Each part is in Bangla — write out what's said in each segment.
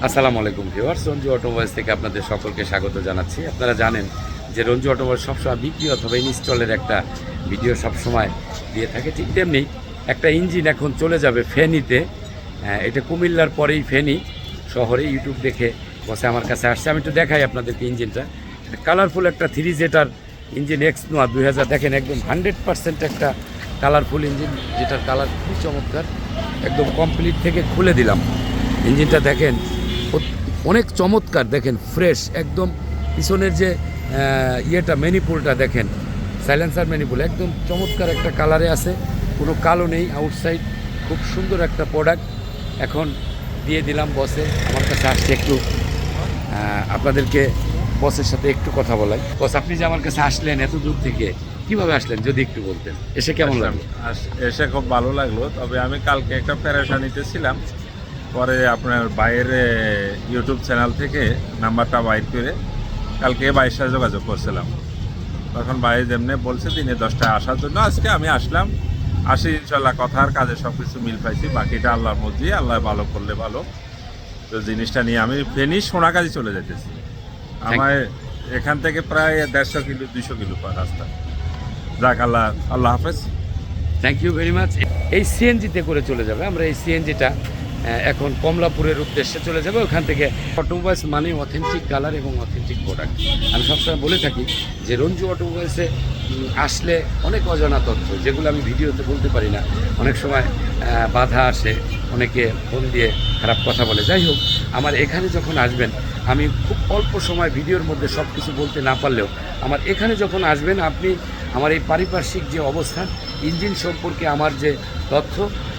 আসসালামু আলাইকুম ভিউয়ার্স, রঞ্জু অটোমোবাইলস থেকে আপনাদের সকলকে স্বাগত জানাচ্ছি। আপনারা জানেন যে রঞ্জু অটোমোবাইলস সবসময় বিক্রি অথবা ইনস্টলের একটা ভিডিও সবসময় দিয়ে থাকে। ঠিক তেমনি একটা ইঞ্জিন এখন চলে যাবে ফেনীতে। এটা কুমিল্লার পরেই ফেনী শহরে। ইউটিউব দেখে বসে আমার কাছে আসছে। আমি একটু দেখাই আপনাদেরকে ইঞ্জিনটা। কালারফুল একটা 3 জেটার ইঞ্জিন এক্স নোয়া 2000। দেখেন একদম 100% একটা কালারফুল ইঞ্জিন, যেটার কালার খুবই চমৎকার। একদম কমপ্লিট থেকে খুলে দিলাম ইঞ্জিনটা। দেখেন অনেক চমৎকার, দেখেন ফ্রেশ একদম। পিছনের যে ইয়েটা ম্যানিপুলটা দেখেন, সাইলেন্সার ম্যানিপুল একদম চমৎকার একটা কালারে আছে, কোনো কালো নেই। আউটসাইড খুব সুন্দর একটা প্রোডাক্ট। এখন দিয়ে দিলাম বসে, আমার কাছে আসছে। একটু আপনাদেরকে বসের সাথে একটু কথা বলাই। বস, আপনি যে আমার কাছে আসলেন এত দূর থেকে, কিভাবে আসলেন যদি একটু বলতেন? এসে কেমন লাগলো? এসে খুব ভালো লাগলো, তবে আমি কালকে একটা প্যারেশানিতে ছিলাম। পরে আপনার বাইরে ইউটিউব চ্যানেল থেকে নাম্বারটা বাইর করে কালকে ভাইয়ের সাথে যোগাযোগ করছিলাম। তখন ভাই যেমনি বলছে দিনে 10টায় আসার জন্য, আজকে আমি আসলাম। আসি ইনশাল্লাহ, কথার কাজে সব কিছু মিল পাইছি। বাকিটা আল্লাহর মধ্যে, আল্লাহ ভালো করলে ভালো। তো জিনিসটা নিয়ে আমি ফেনী সোনাগাজী চলে যেতেছি। আমার এখান থেকে প্রায় 150 কিলো 200 কিলো পর রাস্তা। যাক, আল্লাহ হাফেজ। Thank you very much. এই সিএনজিতে করে চলে যাবে। আমরা এই সিএনজিটা এখন কমলাপুরের উদ্দেশ্যে চলে যাবে। ওখান থেকে অটোমোবাইলস মানে অথেন্টিক কালার এবং অথেন্টিক প্রোডাক্ট। আমি সবসময় বলে থাকি যে রঞ্জু অটোমোবাইলসে আসলে অনেক অজানা তথ্য, যেগুলো আমি ভিডিওতে বলতে পারি না। অনেক সময় বাধা আসে, অনেকে ফোন দিয়ে খারাপ কথা বলে। যাই হোক, আমার এখানে যখন আসবেন, আমি খুব অল্প সময় ভিডিওর মধ্যে সব কিছু বলতে না পারলেও আমার এখানে যখন আসবেন, আপনি আমার এই পারিপার্শ্বিক যে অবস্থান, ইঞ্জিন সম্পর্কে আমার যে তথ্য,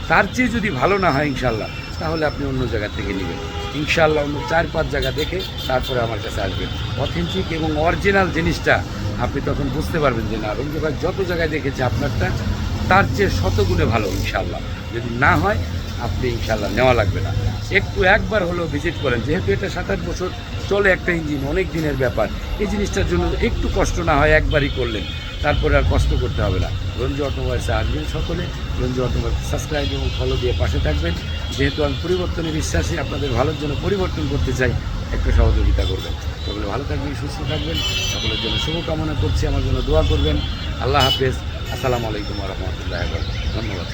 তার চেয়ে যদি ভালো না হয় ইনশাল্লাহ, তাহলে আপনি অন্য জায়গা থেকে নেবেন ইনশাল্লাহ। অন্য 4-5 জায়গা দেখে তারপরে আমার কাছে আসবেন। অথেন্টিক এবং অরিজিনাল জিনিসটা আপনি তখন বুঝতে পারবেন যে না, রঞ্জু ভাই যত জায়গায় দেখেছে আপনারটা তার চেয়ে শতগুণে ভালো ইনশাল্লাহ। যদি না হয়, আপনি ইনশাল্লাহ নেওয়া লাগবে না। একবার হলেও ভিজিট করেন, যেহেতু এটা 7-8 বছর চলে একটা ইঞ্জিন, অনেক দিনের ব্যাপার। এই জিনিসটার জন্য একটু কষ্ট না হয়, একবারই করলেন, তারপরে আর কষ্ট করতে হবে না। রঞ্জু অটোমোবাইলসে আসবেন সকলে। রঞ্জু অটোমোবাইল সাবস্ক্রাইব এবং ফলো দিয়ে পাশে থাকবেন। যেহেতু আমি পরিবর্তনে বিশ্বাসী, আপনাদের ভালোর জন্য পরিবর্তন করতে চাই, একটু সহযোগিতা করবেন। সকলে ভালো থাকবেন, সুস্থ থাকবেন। সকলের জন্য শুভকামনা করছি, আমার জন্য দোয়া করবেন। আল্লাহ হাফেজ। আসসালামু আলাইকুম ওয়া রাহমাতুল্লাহি ওয়া বারাকাতুহু। ধন্যবাদ।